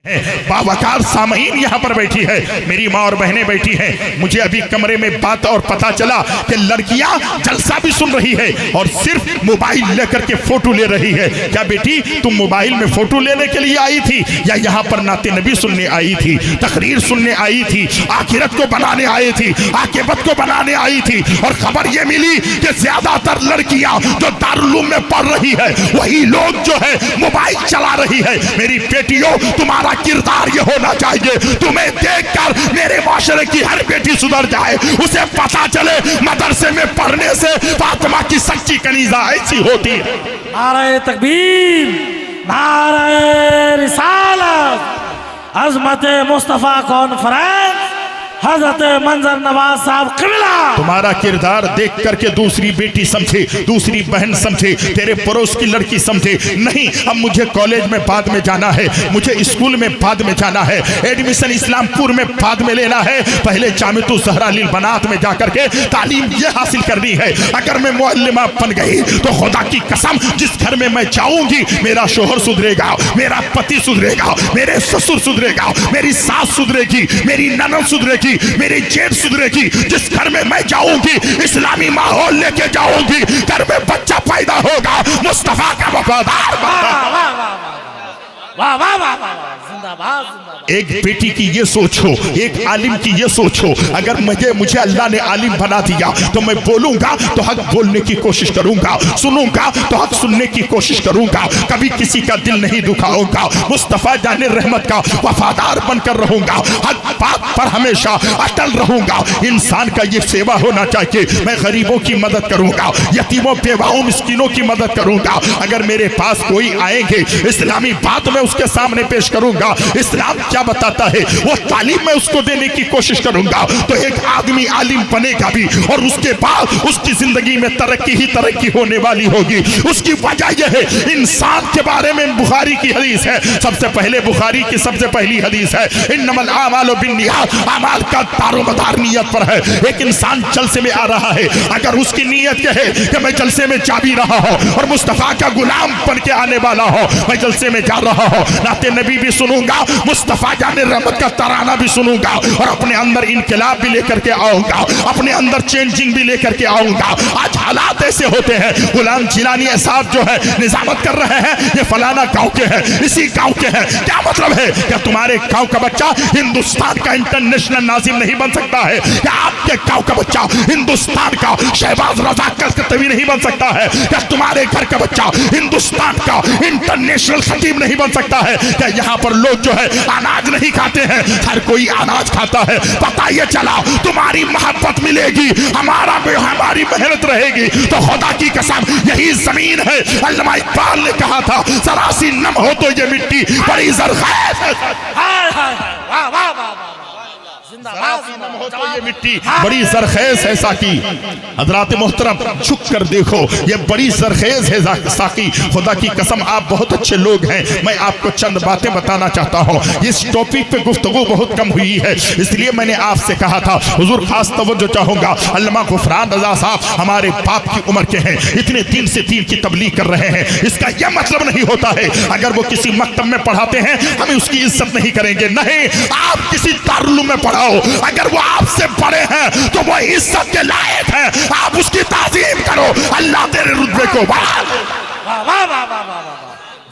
बावकार सामईन यहाँ पर बैठी है, मेरी माँ और बहनें बैठी हैं। मुझे अभी कमरे में बात और पता चला कि लड़कियां जलसा भी सुन रही है और सिर्फ मोबाइल लेकर के फोटो ले रही है। क्या बेटी तुम मोबाइल में फोटो लेने के लिए आई थी या यहाँ पर नाते नबी सुनने आई थी, तकरीर सुनने आई थी, आखिरत को बनाने आई थी, आकिबत को बनाने आई थी? और खबर ये मिली कि ज्यादातर लड़कियां जो दारुल में पढ़ रही है वही लोग जो है मोबाइल चला रही है। मेरी बेटियों, तुम्हारा किरदार ये होना चाहिए, तुम्हें देखकर मेरे माशरे की हर बेटी सुधर जाए, उसे पता चले मदरसे में पढ़ने से फातिमा की सच्ची कनीजा ऐसी होती है। नारे तकबीर, नारे रिसालत, अज़मत मुस्तफ़ा कॉन्फ्रेंस, हजरत मंजर नवाज साहब क़िबला। तुम्हारा किरदार देख करके दूसरी बेटी समझे, दूसरी बहन समझे, तेरे पड़ोस की लड़की समझे। नहीं, अब मुझे कॉलेज में बाद में जाना है, मुझे स्कूल में बाद में जाना है, एडमिशन इस्लामपुर में बाद में लेना है, पहले जामिअतुल ज़हरा लिल बनात में जाकर के तालीम ये हासिल करनी है। अगर मैं मुअल्लिमा बन गई तो खुदा की कसम जिस घर में मैं जाऊंगी मेरा शोहर सुधरेगा, मेरा पति सुधरेगा, मेरे ससुर सुधरेगा, मेरी सास सुधरेगी, मेरी ननद सुधरेगी, मेरी जेठ सुधरेगी। जिस घर में मैं जाऊंगी इस्लामी माहौल लेके जाऊंगी, घर में बच्चा पैदा होगा मुस्तफा का वफादार। वाह वाह वाह वाह, जिंदाबाद जिंदाबाद। एक बेटी की ये सोच हो, एक आलिम की ये सोच हो, अगर मुझे अल्लाह ने आलिम बना दिया तो मैं बोलूंगा तो हक बोलने की कोशिश करूंगा, सुनूंगा तो हक सुनने की कोशिश करूंगा, कभी किसी का दिल नहीं दुखाऊंगा, मुस्तफा जाने रहमत का वफादार बनकर रहूंगा, हक बात पर हमेशा अटल रहूंगा। इंसान का ये सेवा होना चाहिए, मैं गरीबों की मदद करूंगा, यतीमों बेवाओं मिस्किनों की मदद करूंगा। अगर मेरे पास कोई आएंगे इस्लामी बात में उसके सामने पेश करूंगा, इस्लाम क्या बताता है वो तालीम में उसको देने की कोशिश करूंगा, तो एक आदमी आलिम बनेगा भी और उसके बाद उसकी जिंदगी में तरक्की ही तरक्की होने वाली होगी। उसकी वजह यह है, इंसान के बारे में बुखारी की हदीस है, सबसे पहले बुखारी की सबसे पहली हदीस है, इन्नमल आमालु बिन्नियात, अमाल का दारोमदार नियत पर है। एक इंसान जलसे में आ रहा है, अगर उसकी नियत यह है कि मैं जलसे में जा भी रहा हूं और मुस्तफा का गुलाम बन के आने वाला हो, मैं जलसे में जा रहा हूं, नाते नबी भी सुनूंगा, मुस्तफा जाने रहमत का तराना भी सुनूंगा और अपने अंदर इनकलाब भी लेकर के आऊंगा, अपने अंदर चेंजिंग भी लेकर के आऊंगा। आज हालात ऐसे होते हैं, गुलाम जिलानी साहब जो है निजामत कर रहे हैं, ये फलाना गांव के हैं, इसी गांव के हैं। क्या मतलब है? क्या तुम्हारे गांव का बच्चा हिंदुस्तान का इंटरनेशनल नाजिम नहीं बन सकता है? क्या आपके गांव का बच्चा हिंदुस्तान का शहबाज रजा कलकत्तवी नहीं बन सकता है? क्या तुम्हारे घर का बच्चा हिंदुस्तान का इंटरनेशनल खतीब नहीं बन सकता है? क्या यहाँ पर लोग जो है अनाज नहीं खाते हैं? हर कोई अनाज खाता है। पता ये चला तुम्हारी मोहब्बत मिलेगी, हमारी मेहनत रहेगी तो खुदा की कसम यही जमीन है। अल्लामा इकबाल ने कहा था, सरासी नम हो तो ये मिट्टी बड़ी जरखेज है, वाह वाह वाह, हो तो ये मिट्टी बड़ी जरखेज है साकी। हजरात मोहतरम झुक कर देखो, ये बड़ी जरखेज है साकी। खुदा की कसम आप बहुत अच्छे लोग हैं, मैं आपको चंद बातें बताना चाहता हूँ। इस टॉपिक पे गुफ्तगू बहुत कम हुई है, इसलिए मैंने आपसे कहा था हुजूर खास तवज्जो चाहूंगा। अल्लामा गुफरान रजा साहब हमारे बाप की उम्र के हैं, इतने दिन से दीन की तबलीग कर रहे हैं। इसका यह मतलब नहीं होता है अगर वो किसी मकतब में पढ़ाते हैं हमें उसकी इज्जत नहीं करेंगे। नहीं, आप किसी दारुल में पढ़ाओ, अगर वो आपसे बड़े हैं तो वो इज्जत के लायक है, आप उसकी ताज़ीम करो। अल्लाह तेरे रुतबे को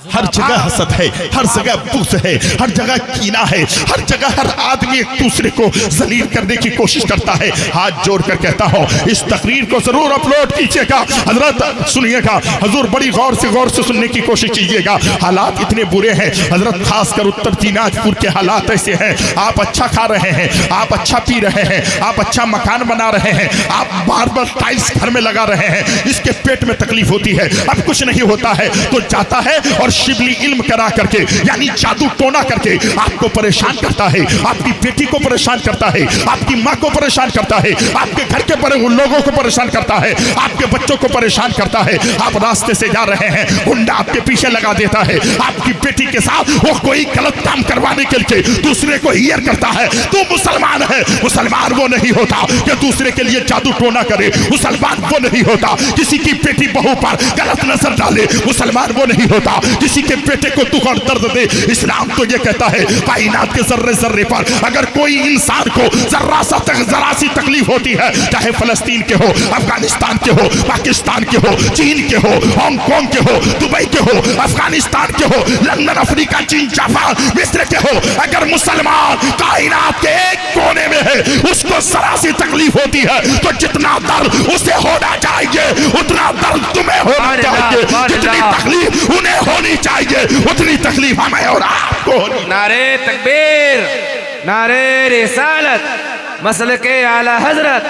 हर जगह हसद है, हर जगह बुग़्ज़ है, हर जगह कीना है, हर जगह हर आदमी एक दूसरे को जलील करने की कोशिश करता है। हाथ जोड़कर कहता हूँ इस तकरीर को जरूर अपलोड कीजिएगा, हजरत सुनिएगा, हजूर बड़ी गौर से सुनने की कोशिश कीजिएगा। हालात इतने बुरे हैं हजरत, खासकर उत्तर दिनाजपुर के हालात ऐसे हैं। आप अच्छा खा रहे हैं, आप अच्छा पी रहे हैं, आप अच्छा मकान बना रहे हैं, आप मार्बल टाइल्स घर में लगा रहे हैं, इसके पेट में तकलीफ होती है, अब कुछ नहीं होता है तो जाता है और शिबली इल्म करा करके यानी जादू टोना करके आपको परेशान करता है, आपकी बेटी को परेशान करता है, आपकी माँ को परेशान करता है, आपके घर के बड़े लोगों को परेशान करता है, आपके बच्चों को परेशान करता है। आप रास्ते से जा रहे हैं, गुंडा आपके पीछे लगा देता है, आपकी बेटी के साथ वो कोई गलत काम करवाने के लिए दूसरे को हियर करता है। तू मुसलमान है, मुसलमान वो नहीं होता कि दूसरे के लिए जादू टोना करे, मुसलमान वो नहीं होता किसी की बेटी बहू पर गलत नजर डाले, मुसलमान वो नहीं होता किसी के बेटे को दुख और दर्द दे। इस्लाम तो ये कहता है कायनात के जर्रे जर्रे पर अगर कोई इंसान को जरा सी तकलीफ होती है, चाहे फलस्तीन के हो, अफगानिस्तान के हो, पाकिस्तान के हो, चीन के हो, हांगकांग के हो, दुबई के हो, अफगानिस्तान के हो, लंदन, अफ्रीका, चीन, जापान, मिस्र के हो, अगर मुसलमान कायनात के एक कोने में है, उसको जरा सी तकलीफ होती है तो जितना दर्द उसे होना चाहिए उतना दर्द तुम्हें होना चाहिए, जितनी तकलीफ उन्हें होनी चाहिए उतनी तकलीफ हमें और आपको होनी। नारे तकबीर, नारे रिसालत, मसलके आला हजरत,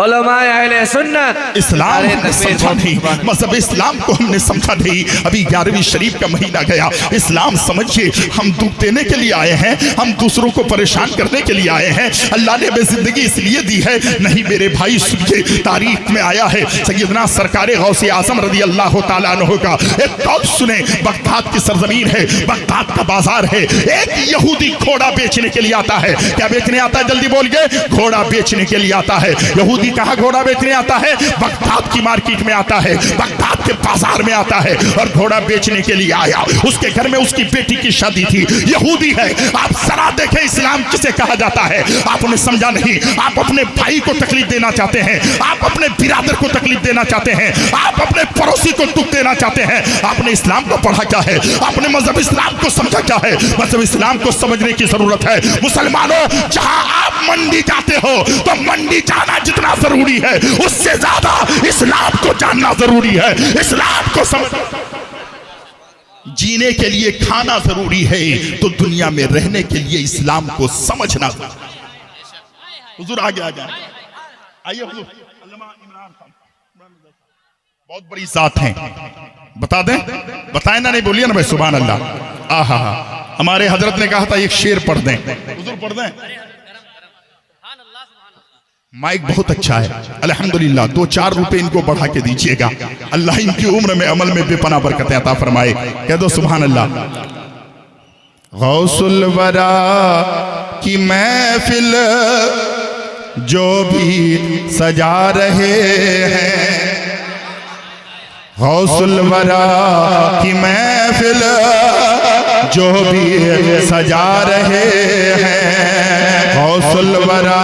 उलमाए अहले सुन्नत। इस्लाम हमने समझा नहीं, मजहब इस्लाम को हमने समझा नहीं। अभी 11वीं शरीफ का महीना गया, इस्लाम समझिए हम दुख देने के लिए आए हैं, हम दूसरों को परेशान करने के लिए आए हैं। अल्लाह ने हमें जिंदगी इसलिए दी है नहीं मेरे भाई, सुनिए तारीख में आया है सैयदना सरकारे गौसे आजम रज़ी अल्लाह तआला अन्हु का एक कौल सुने। बगदाद की सरजमीन है, बगदाद का बाजार है, एक यहूदी घोड़ा बेचने के लिए आता है। क्या बेचने आता है? जल्दी बोलिए। घोड़ा बेचने के लिए आता है। यहूदी कहाँ घोड़ा बेचने आता है? बगदाद की मार्केट में आता है, बगदाद के बाजार में आता है और घोड़ा बेचने के लिए आया। उसके घर में उसकी बेटी की शादी थी, यहूदी है। आप जरा देखें इस्लाम किसे कहा जाता है, आपने समझा नहीं। आप अपने भाई को तकलीफ देना चाहते हैं, आप अपने बिरादर को तकलीफ देना चाहते हैं, आप अपने पड़ोसी को दुख देना चाहते हैं। आपने इस्लाम को पढ़ा क्या है? आपने मजहब इस्लाम को समझा क्या है? मजहब इस्लाम को समझने की जरूरत है। मुसलमानों, जहां आप मंडी जाते हो तो मंडी जाना जितना जरूरी है उससे ज्यादा इस्लाम को जानना जरूरी है। इस्लाम को समझ, जीने के लिए खाना जरूरी है तो दुनिया में रहने के लिए इस्लाम को समझना। हुजूर आगे आइए हुजूर। बहुत बड़ी जात है, बता दें? बताए ना? नहीं बोलिए ना भाई। सुभान अल्लाह। आहा, हमारे हजरत ने कहा था एक शेर पढ़ दें। हुजूर पढ़ दें? माइक बहुत अच्छा है, अल्हम्दुलिल्लाह। 2-4 रुपए इनको बढ़ा के दीजिएगा। अल्लाह इनकी उम्र में अमल में बेपना बरकतें अता फरमाए। कह दो सुभान अल्लाह। गौसुल वरा की महफिल जो भी सजा रहे हैं, गौसुल वरा की महफिल जो भी सजा रहे हैं, गौसुल वरा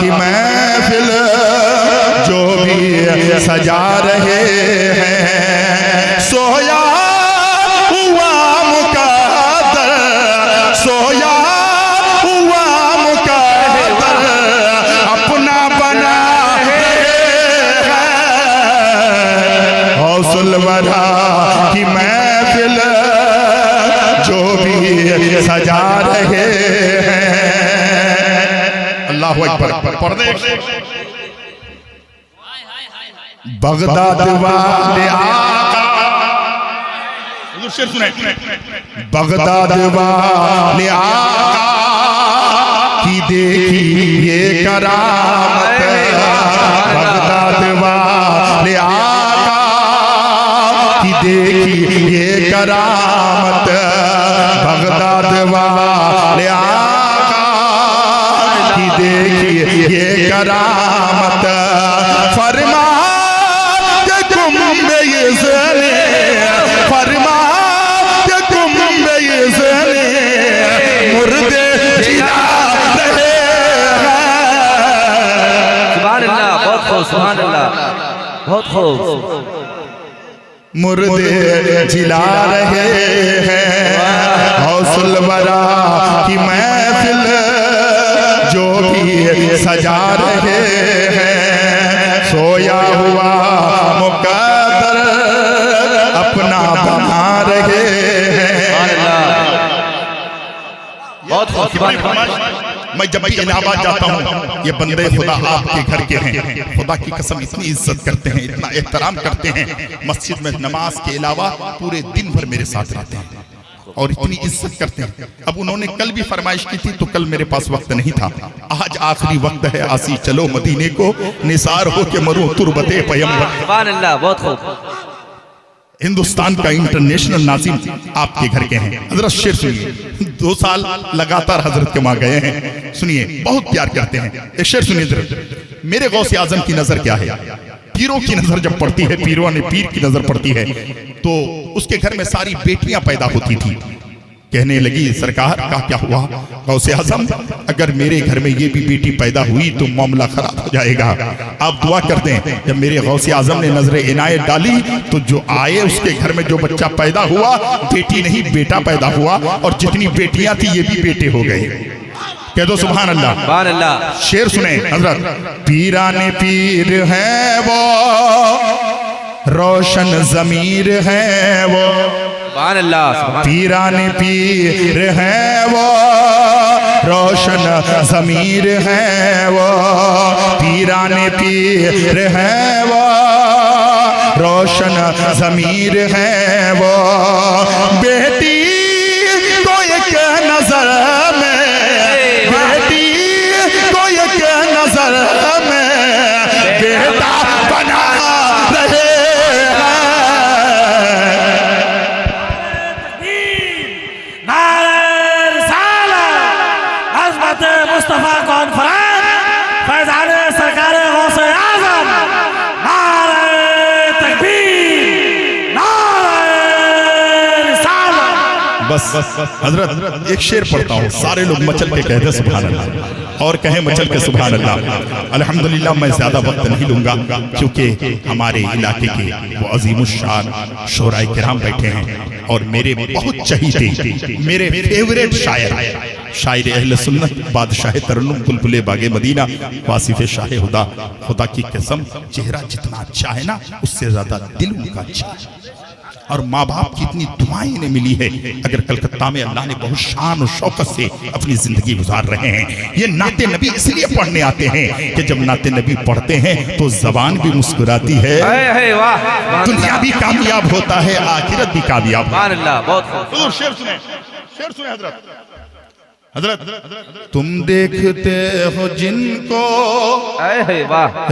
की महफिल जो भी सजा रहे हैं। सोया हुआ मुकद्दर, सोया हुआ मुकद्दर अपना बना रहे हैं। गौसुल वरा की महफिल जो भी सजा रहे हैं। अल्लाहु अकबर। पढ़ दे। बगदाद वाले आका, शेर सुने। बगदाद वाले आका की देखी ये करामत, बगदाद वाले आका की देखी ये करामत, बगदाद वाले आका की देखी ये करामत। फरमा के कुंभ ये ज़ने, फरमा के कुंभ ये ज़ने मुर्दे जिला रहे हैं। सुभान अल्लाह, बहुत खूब, सुभान अल्लाह, बहुत खूब। मुर्दे जिला रहे हैं। गौसुल वरा की महफिल जो भी सजा रहे हैं। सोया हुआ मुकद्दर अपना बना रहे हैं। बहुत खूब। मैं जब भी इलाहाबाद जाता हूँ, ये बंदे खुदा आपके घर के हैं, खुदा की कसम इतनी इज्जत करते हैं, इतना एहतराम करते हैं। मस्जिद में नमाज के अलावा पूरे दिन भर मेरे साथ रहते हैं और इतनी इज्जत करते हैं। अब उन्होंने कल भी फरमाइश की थी तो कल मेरे पास वक्त नहीं था। आज आखिरी वक्त है, आसी चलो मदीने को, निसार हो के मरो तुरबते पैगंबर। सुभान अल्लाह, बहुत खूब। हिंदुस्तान का इंटरनेशनल नाज़िम आपके घर के हैं। हजरत शेर सुनिए। 2 साल लगातार हजरत के वहां गए हैं। सुनिए, बहुत प्यार करते हैं। एक शेर सुनिए जरा। मेरे गौसे आजम की नजर क्या है? पीरों की नजर जब पड़ती है, पीरों ने पीर की नजर पड़ती है तो उसके घर में सारी बेटियां पैदा होती थी। कहने लगी सरकार का क्या हुआ गौसे आजम, अगर मेरे घर में ये भी बेटी पैदा हुई तो मामला खराब हो जाएगा, आप दुआ कर दें। जब मेरे गौसे आजम ने नजर इनायत डाली तो जो आए उसके घर में जो बच्चा पैदा हुआ, बेटी नहीं बेटा पैदा हुआ, और जितनी बेटियां थी ये भी बेटे हो गए। कह दो सुभान अल्लाह। सुभान अल्लाह। शेर सुने हजरत। पीराने पीर है वो, रोशन जमीर है वो, सुभान अल्लाह। पीराने पीर है वो, रोशन जमीर है वो, पीराने पीर है वो, रोशन जमीर है वो। बेटी को एक नजर में, बेटी को एक नजर में बेटा बना रहे मुस्तफा कॉन्फ्रेंस फैजान सरकार गौसे आजम, नारे तकबीर, नारे रिसालत। बस हजरत एक शेर पढ़ता हूँ, सारे लोग मचल के कहते सुभान अल्लाह और कहें मचल के सुभान अल्लाह। अल्हम्दुलिल्लाह मैं ज्यादा वक्त नहीं लूंगा क्योंकि हमारे इलाके के वो अजीमुश्शान शोराए किराम बैठे हैं और मेरे बहुत चहीते, मेरे फेवरेट शायर अहले सुन्नत, बादशाह तरन्नुम, बुलबुले बागे मदीना, वासिफ शाह हुदा। खुदा की कसम चेहरा जितना अच्छा है ना उससे ज्यादा दिल उनका अच्छा है, और माँ बाप की इतनी दुआएं इन्हें मिली है। अगर कलकत्ता में अल्लाह ने बहुत शान और शौकत से अपनी जिंदगी गुजार रहे हैं। ये नाते नबी इसलिए पढ़ने आते हैं कि जब नाते नबी पढ़ते हैं तो जबान भी मुस्कुराती है, दुनिया भी कामयाब होता है, आखिरत भी कामयाब। बहुत शेर सुने, शेर सुने हजरत। तुम देखते हो जिनको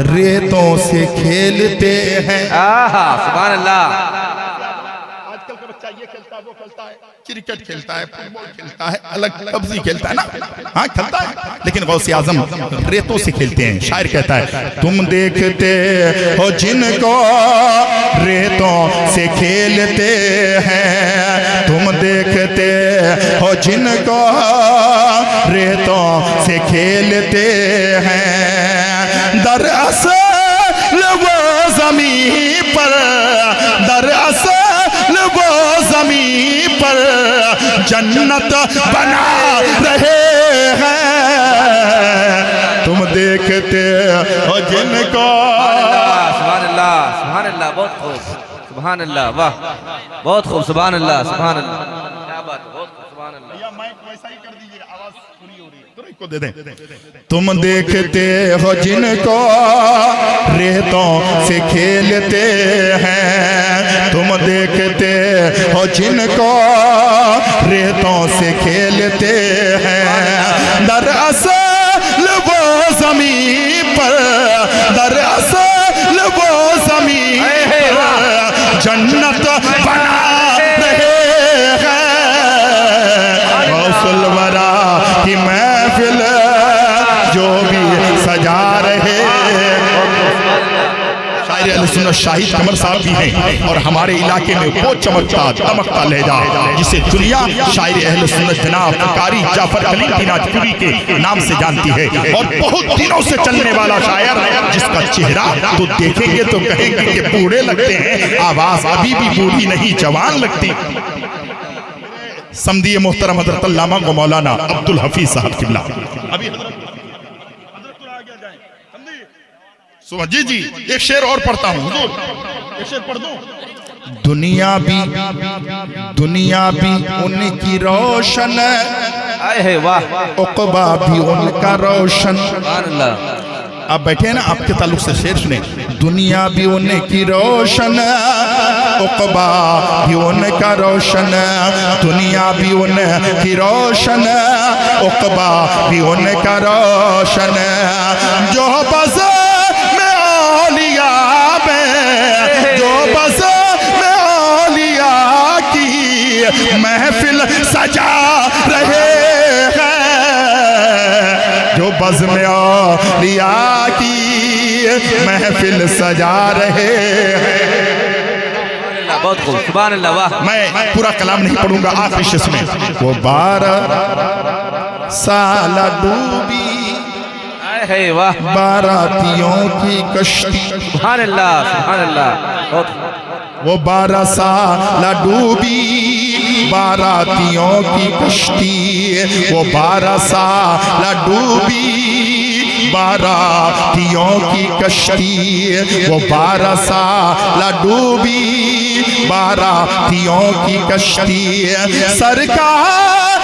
रेतों से खेलते हैं। सुभान अल्लाह। आजकल का बच्चा ये खेलता है, वो खेलता है, क्रिकेट खेलता है, फुटबॉल खेलता है, अलग कब्जी खेलता है ना, हाँ खेलता है, लेकिन गौसे आजम रेतों से खेलते हैं। शायर कहता है तुम देखते हो जिनको रेतों से खेलते हैं, तुम देखते हो जिनको रेतों से खेलते हैं, दरअसल वो ज़मीं पर, दरअसल वो ज़मीं पर जन्नत बना रहे हैं, तुम देखते हो जिनको। सुभान अल्लाह, सुभान अल्लाह, बहुत खूब, सुभान अल्लाह, वाह बहुत खूब, सुभान अल्लाह, सुभान अल्लाह, क्या बात, बहुत खूब, सुभान अल्लाह। माइक वैसा ही कर दीजिए, आवाज पूरी हो रही है, तो इसको दे दें। तुम देखते हो जिनको रेतों से खेलते हैं, तुम देखते हो जिनको रेतों से खेलते हैं, दरअसल वो ज़मीं पर, दरअसल वो ज़मीं पर जन्नत बना रहे हैं, गौसुल वरा की महफिल जो भी सजा रहे। शायर अहले सुन्नत शाहिद कमर साहब भी हैं और हमारे इलाके में वो चमकता दमकता लहजा जिसे दुनिया शायर अहले सुन्नत जनाब कारी जाफर खलील दिनाजपुरी के नाम से जानती है, और बहुत दिनों से चलने वाला शायर जिसका चेहरा तो देखेंगे तो कहेंगे कि बूढ़े लगते हैं, आवाज अभी भी बूढ़ी नहीं जवान लगती। समदी मोहतरम हजरत अल्लामा व मौलाना अब्दुल हफीज साहब किबला। अभी जी जी एक शेर और पढ़ता हूँ हुजूर, एक शेर पढ़ दूं। दुनिया भी उनकी रोशन, उक़बा भी उनका रोशन। आप बैठे हैं ना, आपके ताल्लुक से शेर सुने। दुनिया भी उनकी रोशन, उक़बा भी उनका रोशन, दुनिया भी उनकी रोशन, उक़बा भी उनका रोशन, जो बस जो बस में औलिया की महफिल सजा रहे हैं, जो बज़ में औलिया की महफिल सजा रहे हैं। बहुत खूब सुभान अल्लाह वाह। मैं पूरा कलाम नहीं पढ़ूंगा, आखिरी शेष में वो 12 साल डूबी है वाह, बारातियों की कश्ती। सुभान अल्लाह बहुत वो 12 साल डूबी बारातियों की कश्ती, वो 12 साल डूबी बारातियों की कश्ती, वो 12 साल डूबी बारातियों की कश्ती। सरकार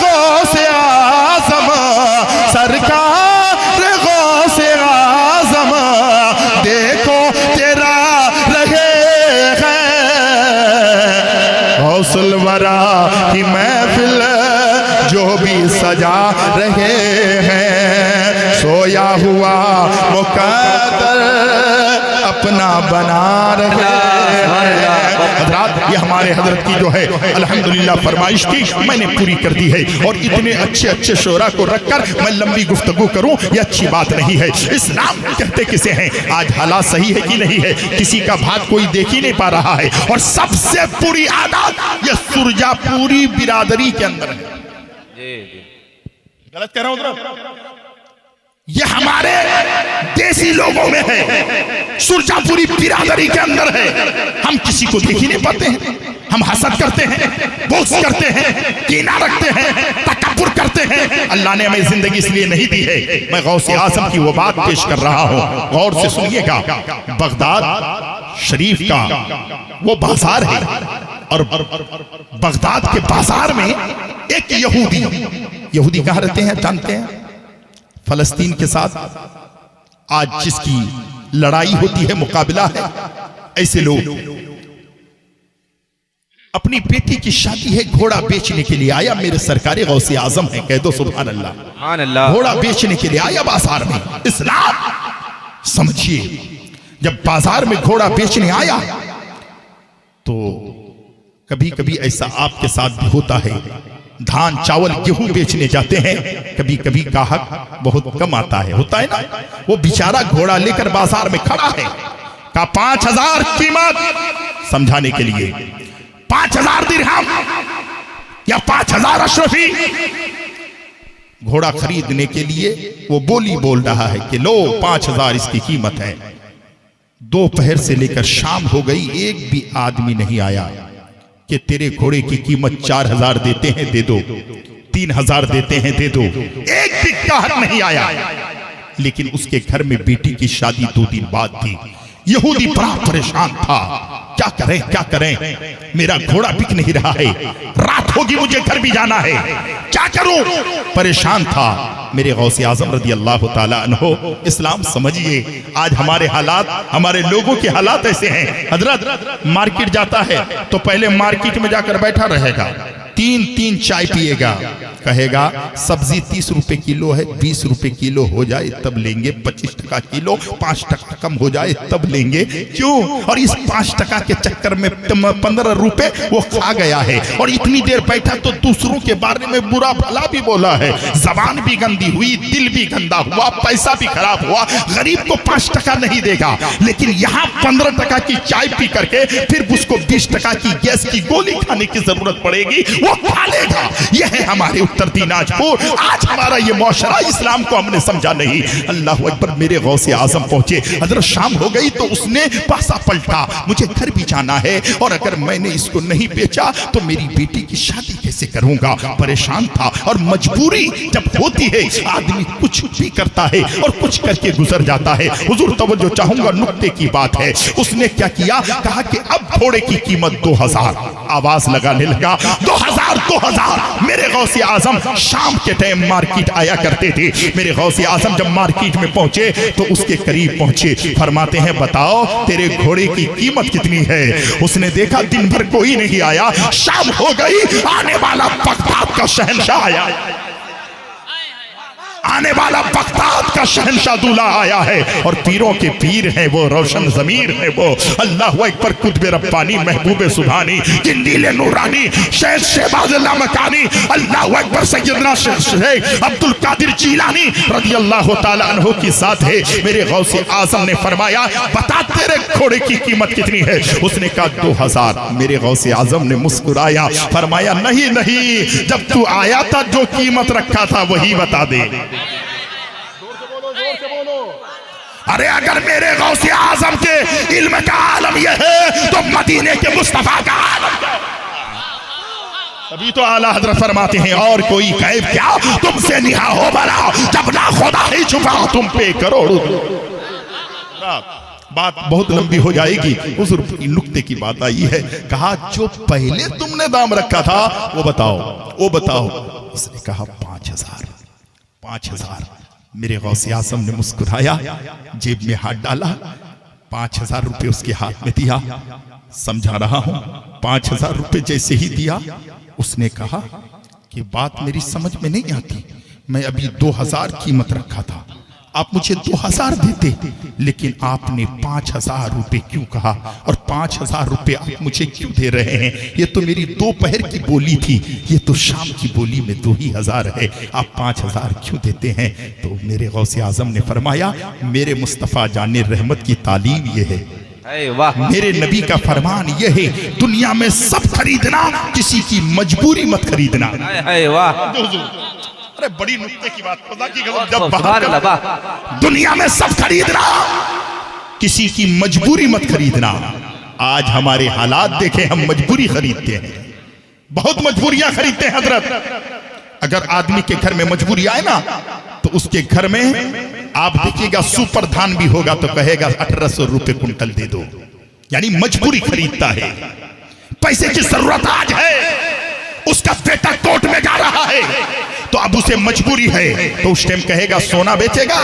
गौसे आज़म, सरकार गौसे आज़म, देखो तेरा रहे गौसुल वरा की महफिल जो भी सजा रहे हैं, सोया हुआ मुकद्दर अपना बना रहे हैं। हज़रात, ये हमारे हजरत की जो है अल्हम्दुलिल्लाह फरमाइश थी, मैंने पूरी कर दी है। और इतने अच्छे अच्छे शोरा को रखकर मैं लंबी गुफ्तगू करूं ये अच्छी बात नहीं है। इस्लाम कहते किसे हैं? आज हालात सही है कि नहीं है, किसी का भाग कोई देख ही नहीं पा रहा है। और सबसे बुरी आदत ये सुरजापुरी बिरादरी के अंदर है। गलत कह रहा हूं? ये हमारे देसी लोगों में है, सुरजापुरी बिरादरी के अंदर है। हम किसी को देख ही नहीं पाते हैं, हम हसद करते हैं, बोझ करते हैं, कीना रखते हैं, तकब्बुर करते हैं। अल्लाह ने हमें जिंदगी इसलिए नहीं दी है। मैं गौसे आज़म की वो बात पेश कर रहा हूं, गौर से सुनिएगा। बगदाद शरीफ का वो बाजार है, और बगदाद के बाजार में एक यहूदी कहाँ रहते हैं जानते हैं? फलस्तीन के साथ आज जिसकी लड़ाई होती है, मुकाबला है, ऐसे लोग अपनी बेटी की शादी है, घोड़ा बेचने के लिए आया। मेरे सरकारी गौसे आजम है, कह दो सुभान अल्लाह। घोड़ा बेचने के लिए आया बाजार में। इस्लाम समझिए, जब बाजार में घोड़ा बेचने आया तो कभी कभी ऐसा आपके साथ भी होता है, धान चावल गेहूं बेचने जाते हैं, कभी कभी ग्राहक बहुत कम आता है, होता है ना। वो बेचारा घोड़ा लेकर बाजार में खड़ा है, का 5000 कीमत, समझाने के लिए 5000 दिरहम या 5000 अशरफी। घोड़ा खरीदने के लिए वो बोली बोल रहा है कि लो 5000 इसकी कीमत है। दोपहर से लेकर शाम हो गई, एक भी आदमी नहीं आया कि तेरे घोड़े की कीमत 4000 देते हैं दे दो, 3000 देते हैं दे दो। एक भी ग्राहक नहीं आया। लेकिन उसके घर में बेटी की शादी 2 दिन बाद थी। यहूदी बड़ा परेशान था, क्या करें, मेरा घोड़ा बिक नहीं रहा है, रात होगी, मुझे घर भी जाना है, क्या करूं? परेशान था। मेरे गौसे आजम रदी अल्लाह ताला अन्हो, इस्लाम समझिए, आज हमारे हालात, हमारे लोगों के हालात ऐसे हैं। हजरत मार्केट जाता है तो पहले मार्केट में जाकर बैठा रहेगा, 3 चाय पिएगा, कहेगा सब्जी 30 रुपए किलो है, 20 रुपए किलो हो जाए तब लेंगे, 25 टका किलो, 5 टका कम हो जाए तब लेंगे। क्यों? और इस 5 टका के चक्कर में 15 रुपए वो खा गया है। और इतनी देर बैठा तो दूसरों के बारे में बुरा भला भी बोला है, जबान भी गंदी हुई, दिल भी गंदा हुआ, पैसा भी खराब हुआ। गरीब को 5 टका नहीं देगा, लेकिन यहाँ 15 टका की चाय पी करके फिर उसको 20 टका की गैस की गोली खाने की जरूरत पड़ेगी, वो खा लेगा। यह है हमारे उत्तर दिनाजपुर। आज हमारा ये मुआशरा, इस्लाम को हमने समझा नहीं। अल्लाह अकबर। मेरे गौसे आजम पहुंचे, हजरत शाम हो गई तो उसने पासा पलटा, मुझे घर भी जाना है, और अगर मैंने इसको नहीं बेचा तो मेरी बेटी की शादी कैसे करूंगा? परेशान था। और मजबूरी जब होती है आदमी कुछ भी करता है और कुछ करके गुजर जाता है। हुजूर तवज्जो चाहूंगा, नुक्ते की बात है। उसने क्या किया? कहा कि अब घोड़े की कीमत 2000। आवाज लगाने लगा 2000। मेरे गौसे आजम शाम के टाइम मार्केट आया करते थे। मेरे गौसे आजम जब मार्केट में पहुंचे तो उसके करीब पहुंचे, फरमाते हैं बताओ तेरे घोड़े की कीमत कितनी है? उसने देखा दिन भर कोई नहीं आया, शाम हो गई, आने वाला बगदाद का शहंशाह आया। आने वाला बगदाद का शहंशाह दूल्हा आया है और पीरों के पीर हैं वो, रोशन ज़मीर है वो। अल्लाह अकबर, कुतुब रब्बानी, महबूब सुभानी, जिंदील नूरानी, शेख शहबाज़ुल्लाह मकानी, अल्लाह अकबर, सैयदना शेख अब्दुल कादिर जीलानी रज़ी अल्लाह ताला अन्हु की साथ है। मेरे गौसे आज़म ने फरमाया, बता तेरे घोड़े की कीमत कितनी है? उसने कहा 2000। मेरे गौसे आज़म ने मुस्कुराया, फरमाया नहीं नहीं, जब तू आया था जो कीमत रखा था वही बता दे। अरे अगर मेरे गौसे आज़म के इल्म का आलम यह है तो मदीने के मुस्तफा का आलम क्या? अभी तो आला हज़रत फरमाते हैं, और कोई गैब क्या तुमसे निहा हो बला, जब ना खुदा ही छुपा तुम पे करोड़ों। बात बहुत लंबी हो जाएगी। हुजूर की नुक्ते की बात आई है, कहा जो पहले तुमने दाम रखा था वो बताओ, वो बताओ। उसने कहा 5000। 5000। मेरे गौसे आज़म ने मुस्कुराया, जेब में हाथ डाला, 5000 रुपये उसके हाथ में दिया। समझा रहा हूं, 5000 रुपये जैसे ही दिया, उसने कहा कि बात मेरी समझ में नहीं आती, मैं अभी 2000 कीमत रखा था, आप मुझे 2000 देते, लेकिन आपने 5000 रुपये क्यों कहा? और 5000 रुपये आप मुझे क्यों दे रहे हैं? ये तो मेरी दोपहर की बोली थी, ये तो शाम की बोली में 2000 है, आप 5000 क्यों देते हैं? तो मेरे गौसे आज़म ने फरमाया, मेरे मुस्तफ़ा जाने रहमत की तालीम ये है, मेरे नबी का फरमान ये है, दुनिया में सब खरीदना, किसी की मजबूरी मत खरीदना। अरे बड़ी नुक्ते की बात, खुदा की कसम, जब बाहर दुनिया में सब खरीदना, किसी की मजबूरी मत खरीदना। आज हमारे हालात देखें, हम मजबूरी खरीदते हैं, बहुत मजबूरियां खरीदते हैं हजरत। अगर आदमी के घर में मजबूरी आए ना, तो उसके घर में आप देखिएगा सुपर धान भी होगा तो कहेगा 1800 रुपये कुंटल दे दो, यानी मजबूरी खरीदता है। पैसे की जरूरत आज है, उसका बेटा कोर्ट में जा रहा है, तो अब उसे मजबूरी है, तो उस टाइम कहेगा सोना बेचेगा?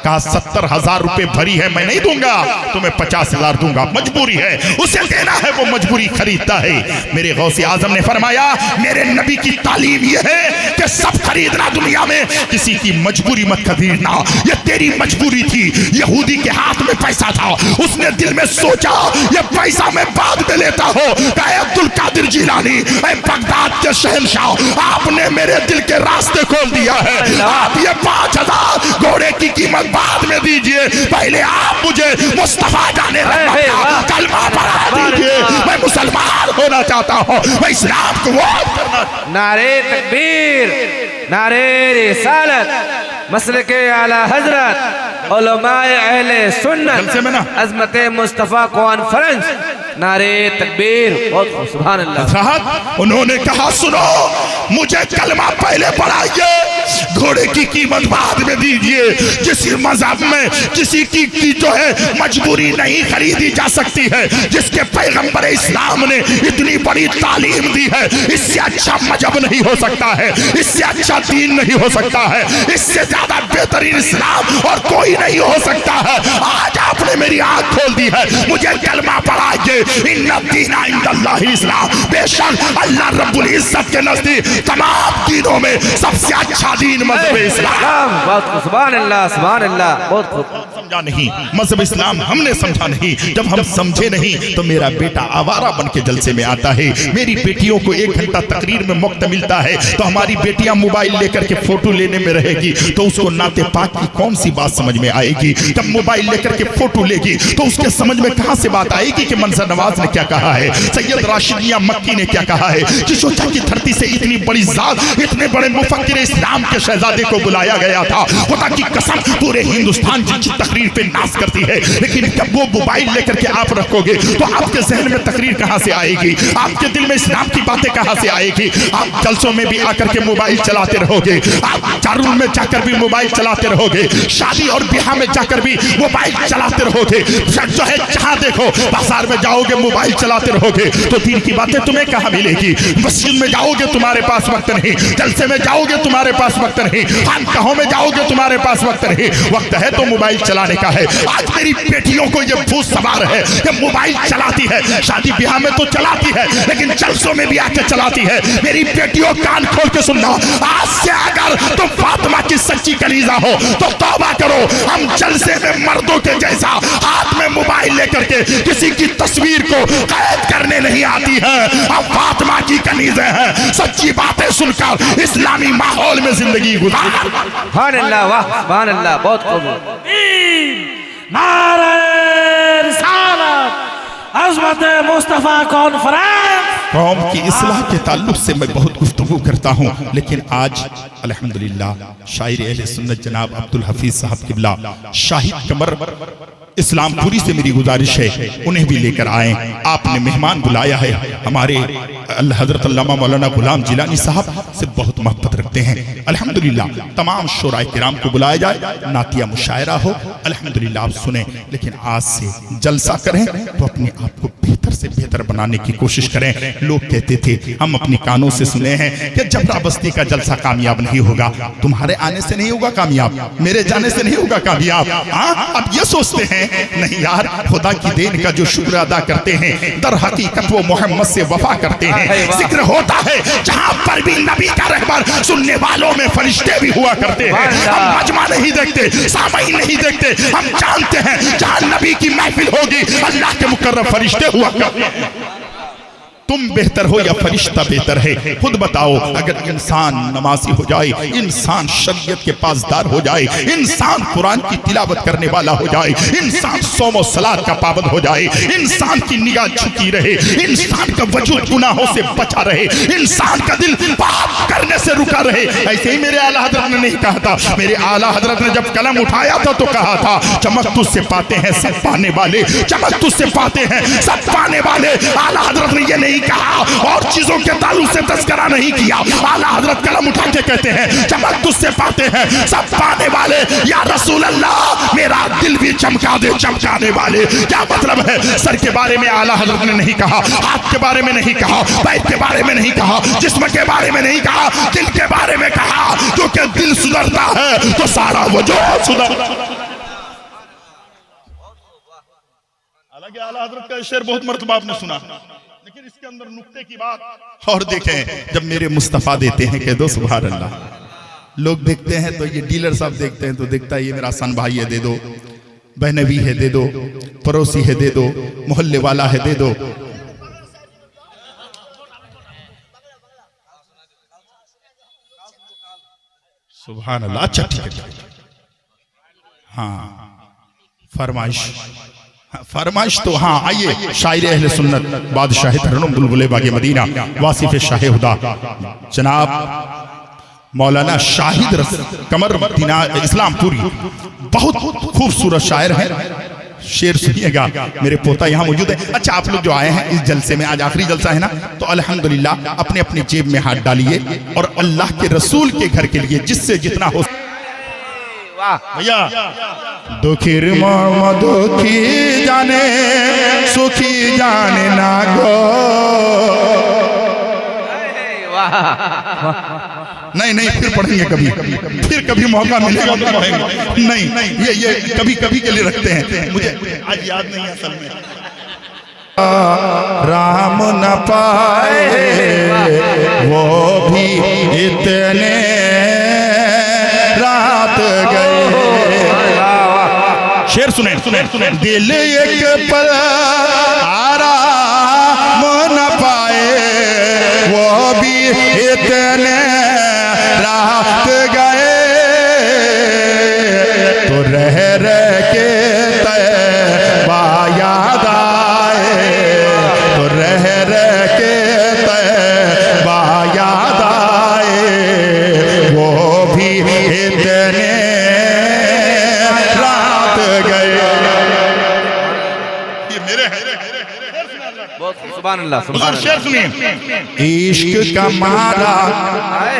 कहा 70,000 रुपए भरी है, मैं नहीं दूंगा, तुम्हें 50,000 दूंगा, मजबूरी है, उसे देना है, वो मजबूरी खरीदता है। मेरे गौसे आज़म ने फरमाया, मेरे नबी की तालीम यह है कि सब खरीदना दुनिया में, किसी की मजबूरी मत खरीदना। ये तेरी मजबूरी थी। यहूदी के हाथ में पैसा था, उसने दिल में सोचा ये पैसा मैं बाद में लेता हूं। कहे अब्दुल कादिर जिलानी, बगदाद के शहंशाह, आपने मेरे दिल के रास्ते खोल दिया है। आप ये 5000 घोड़े की कीमत बाद में दीजिए, पहले आप मुझे मुस्तफा जाने कलमा पढ़ा दीजिए, मैं मुसलमान होना चाहता हूँ, मैं इस्लाम को करना। नारे तकबीर, नारे रिसालत, मसलके आला हजरत, उलमाए अहले सुन्नत, अज़मत मुस्तफा कॉन्फ्रेंस, नारे तकबीर, बहुत सुभान अल्लाह। उन्होंने कहा सुनो, मुझे कलमा पहले पढ़ाइए, घोड़े की कीमत बाद में दीजिए। जिस मजहब में किसी की जो है मजबूरी नहीं खरीदी जा सकती है, जिसके पैगंबर इस्लाम ने इतनी बड़ी तालीम दी है, इससे अच्छा मजहब नहीं हो सकता है, इससे अच्छा दीन नहीं हो सकता है, इससे ज्यादा बेहतरीन इस्लाम और कोई नहीं हो सकता है। आज आपने मेरी आंख खोल दी है, मुझे कलमा पढ़ाइए, इन्ना दीना इंदल्लाहि इस्लाम, बेशक अल्लाह रब्बुल इज्जत के नजदीक तमाम दीनों में सबसे अच्छा दीन मजहब इस्लाम। सुभान अल्लाह, सुभान अल्लाह। बहुत खूब। समझा नहीं मजहब इस्लाम, हमने समझा नहीं। जब हम समझे नहीं तो मेरा बेटा आवारा बन के जलसे में आता है, मेरी बेटियों को 1 घंटा तकरीर में वक्त मिलता है, तो हमारी बेटियां मोबाइल लेकर के फोटो लेने में रहेगी, तो उसको नाते पाक की कौन सी बात समझ में आएगी? जब मोबाइल लेकर के फोटो लेगी तो उसके समझ में कहां से बात आएगी कि मंजर नवाज ने क्या कहा है, सैयद राशिद मियां मक्की ने क्या कहा है, कि सोचा की धरती से इतनी बड़ी जात, इतने बड़े मुफक्किर इस्लाम के शहजादे को बुलाया गया था। खुदा की कसम, पूरे हिंदुस्तान जिनकी तकरीर पे नाज करती है, लेकिन जब वो मोबाइल लेकर के आप रखोगे तो आपके जहन में तकरीर कहां से आएगी? आपके दिल में इस्लाम की बातें कहां से आएगी? आप जलसों में भी आकर के मोबाइल चलाते रहोगे, आप चारूल में जाकर भी मोबाइल चलाते रहोगे, शादी और ब्याह में जाकर भी मोबाइल चलाते रहोगे, जो है जहां देखो बाजार में जाओगे मोबाइल चलाते रहोगे, तो दीन की बातें तुम्हें कहां मिलेगी? मस्जिद में जाओगे तुम्हारे पास वक्त नहीं, जलसे में जाओगे तुम्हारे पास वक्त नहीं, खानकाहों में जाओगे तुम्हारे पास वक्त नहीं, वक्त है तो मोबाइल चलाने का है। आज मेरी बेटियों को ये भूत सवार है कि मोबाइल चलाती है, शादी ब्याह में तो चलाती है, लेकिन जलसों में भी आके चलाती है। मेरी बेटियों कान खोल के सुनना, आज से अगर तुम फातिमा की सच्ची कलीजा हो तो तौबा करो। हम जलसे में मर्दों के जैसा हाथ में मोबाइल लेकर के किसी की तस्वीर को कैद करने नहीं आती है। हम फातिमा की कलीजे हैं, सच्ची बातें सुनकर इस्लामी माहौल में जिंदगी गुजार। सुभान अल्लाह, वाह सुभान अल्लाह, बहुत खूब। नारे रिसालत, अज़मत मुस्तफ़ा कॉन्फ्रेंस। कौम की इस्लाह के ताल्लुक से मैं बहुत गुफ्तगू करता हूँ, लेकिन आज अल्हम्दुलिल्लाह शायर अहले सुन्नत जनाब अब्दुल हफीज साहब किबला शाहिद कमर इस्लामपुरी से मेरी गुजारिश है उन्हें भी लेकर आए। आपने मेहमान बुलाया है, हमारे हजरत अल्लामा मौलाना गुलाम जिलानी साहब से बहुत मोहब्बत रखते हैं। अल्हम्दुलिल्लाह तमाम शोराए किराम को बुलाया जाए, नातिया मुशायरा हो, अल्हम्दुलिल्लाह आप सुने। लेकिन आज से जलसा करें तो अपने आप को बेहतर से बेहतर बनाने की कोशिश करें। लोग कहते थे, हम अपने कानों से सुने हैं कि जबरा बस्ती का जलसा कामयाब नहीं होगा। तुम्हारे आने से नहीं होगा कामयाब, मेरे जाने से नहीं होगा कामयाब। अब ये सोचते हैं नहीं यार, खुदा की देन का जो शुक्र अदा करते हैं, दर हकीकत वो मोहम्मद से वफा करते हैं। जिक्र होता है जहां पर भी नबी का रहबर, सुनने वालों में फरिश्ते भी हुआ करते हैं। हम मजमा नहीं देखते, सामई नहीं देखते, हम जानते हैं जहां नबी की महफिल होगी अल्लाह के मुकर्रम फरिश्ते हुआ करते हैं। तुम बेहतर हो या फरिश्ता बेहतर है, खुद बताओ। अगर इंसान नमाजी हो जाए, इंसान शरीयत के पासदार हो जाए, इंसान कुरान की तिलावत करने वाला हो जाए, इंसान सौम और सलात का पाबंद हो जाए, इंसान की निगाह झुकी रहे, इंसान का वजूद गुनाहों से बचा रहे, इंसान का दिल पाप करने से रुका रहे। ऐसे ही मेरे आला हजरत ने नहीं कहा था। मेरे आला हजरत ने जब कलम उठाया था तो कहा था, चमक तुझसे पाते हैं सब पाने वाले, चमक तुझसे पाते हैं सब पाने वाले। आला हजरत ने ये नहीं कहा और चीजों के ताल्लुक से तस्करा नहीं किया। आला हजरत कलम उठा के कहते हैं, चमक तुझसे पाते हैं सब पाने वाले, या रसूल अल्लाह मेरा दिल भी चमका दे चमकाने वाले। क्या मतलब है? सर के बारे में आला हजरत ने नहीं कहा, हाथ के बारे में नहीं कहा, पैर के बारे में नहीं कहा, जिस्म के बारे में नहीं कहा, दिल के बारे में कहा। क्योंकि दिल सुधरता है तो सारा वजूद सुधरता है। हालांकि आला हजरत का शेर बहुत मर्तबा आपने सुना, लेकिन इसके अंदर नुक्ते की बात और देखें। जब मेरे मुस्तफा देते हैं कह दो सुभान अल्लाह। लोग देखते हैं तो ये डीलर साहब देखते हैं तो देखता है ये मेरा सन भाई है दे दो, बहनवी है दे दो, पड़ोसी है दे दो, मोहल्ले वाला है दे दो। सुभान अल्लाह। अच्छा ठीक है, हाँ फरमाइश तो हाँ आइए। शायर अहले सुन्नत बादशाह तरन्नुम बुलबुले बागे मदीना वासिफ शाह हुदा जनाब मौलाना शाहिद कमर इस्लामपुरी बहुत खूबसूरत शायर है। शेर सुनिएगा, मेरे पोता यहाँ मौजूद है। अच्छा आप लोग जो आए हैं इस जलसे में, आज आखिरी जलसा है ना, तो अल्हम्दुलिल्लाह अपने अपने जेब में हाथ डालिए और अल्लाह के रसूल के घर के लिए जिससे जितना हो। भैया दुखीर मोहम्मद दुखी जाने सुखी जाने ना गो। नहीं फिर पढ़ेंगे कभी, फिर कभी मौका मिलेगा तो पढ़ेंगे। नहीं ये कभी कभी के लिए रखते हैं, मुझे आज याद नहीं है असल में। राम न पाए वो भी इतने रात गए। शेर सुने दिल एक पल आराम न पाए वो भी इतने रात गए। तो रह के तैबा याद आए, तो रह के तैबा याद आए वो भी इतने सुभान अल्लाह, सुभान अल्लाह। इश्क का मारा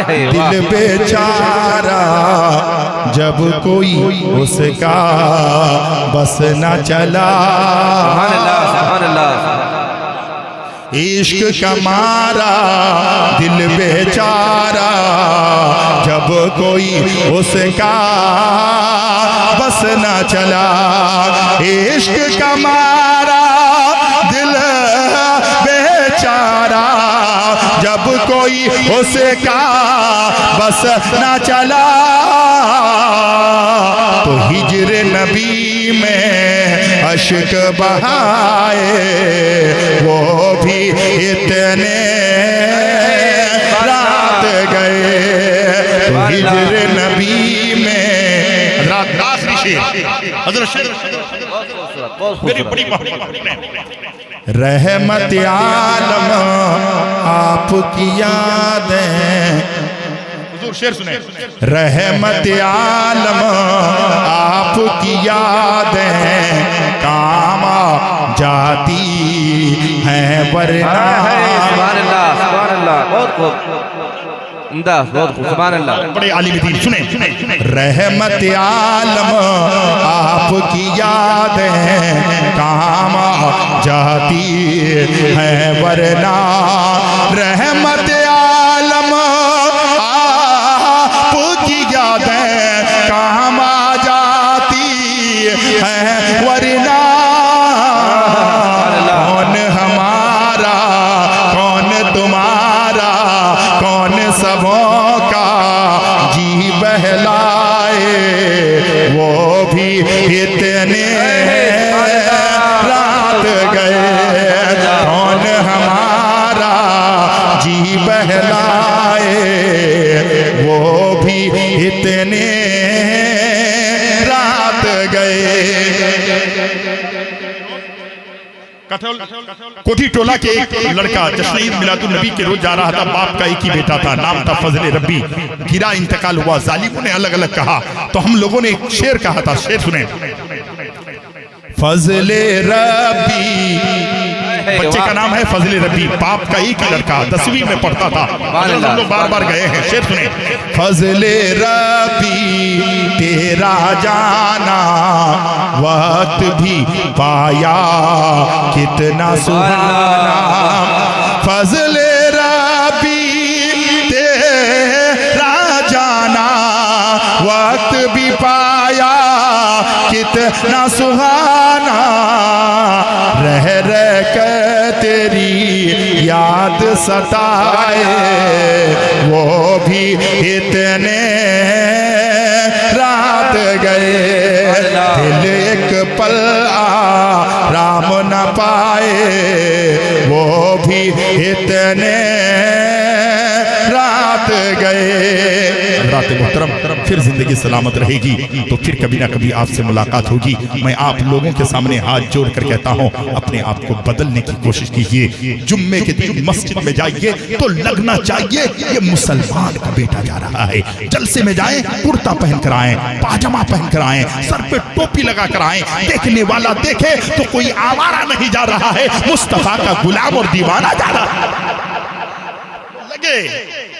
दिल बेचारा जब कोई उसका बस न चला। सुभान अल्लाह, सुभान अल्लाह। इश्क का मारा दिल बेचारा जब कोई उसका बस न चला। इश्क का मारा दिल बेचारा जब कोई उसका बस ना चला तो हिजर नबी में अश्क बहाए वो भी इतने रात गए तो हिजर नबी में रात आखिरी शेर हज़रत शेर मेरी बड़ी रहमत आलम आपकी यादें हुजूर शेर सुने रहमत आलम आपकी यादें काम जाती हैं वरना सुभान अल्लाह बहुत खूब उम्दा बहुत खूब सुभान अल्लाह बड़े आलिम दीन सुने रहमत आलम आपकी यादें काम जाती हैं वरना रहमत आलम आपकी यादें काम जाती हैं वरना कौन हमारा कौन तुम्हारा कौन सबों का जी बहलाए वो भी इतने रात गए कौन हमारा जी बहलाए वो भी इतने रात गए। कोठी टोला के एक लड़का जश्न ईद मिलादुन नबी के रोज जा रहा था। बाप का एक ही बेटा था, नाम था फजले रब्बी। गिरा, इंतकाल हुआ। जालिमों ने अलग अलग कहा तो हम लोगों ने एक शेर कहा था। शेर सुने फजले रब्बी बच्चे का नाम है फजले रब्बी, बाप का एक ही लड़का 10वीं में पढ़ता था। हम लोग बार बार गए हैं। शेर सुने फजले रब्बी तेरा जाना वक्त भी पाया कितना सुहाना फजले रब्बी तेरा जाना वक्त भी पाया कितना सुहाना रह रह कर तेरी याद सताए वो भी इतने रात गए दिल एक पल आराम न पाए वो भी इतने रात गए। रात मोहतरम फिर जिंदगी सलामत रहेगी तो फिर कभी ना कभी आपसे मुलाकात होगी। मैं आप लोगों के सामने हाथ जोड़ कर कहता हूँ अपने आप को बदलने की कोशिश कीजिए। जुम्मे के दिन मस्जिद में जाइए तो लगना चाहिए ये मुसलमान का बेटा जा रहा है। जलसे में जाएं कुर्ता पहन कर आए, पाजामा पहन कर आए, सर पे टोपी लगा कर आए। देखने वाला देखे तो कोई आवारा नहीं जा रहा है, मुस्तफा का गुलाम और दीवाना जा रहा है। लगे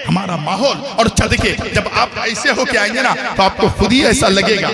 हमारा माहौल और देखिए जब आप ऐसे होके आएंगे ना तो आपको खुद ही ऐसा लगेगा।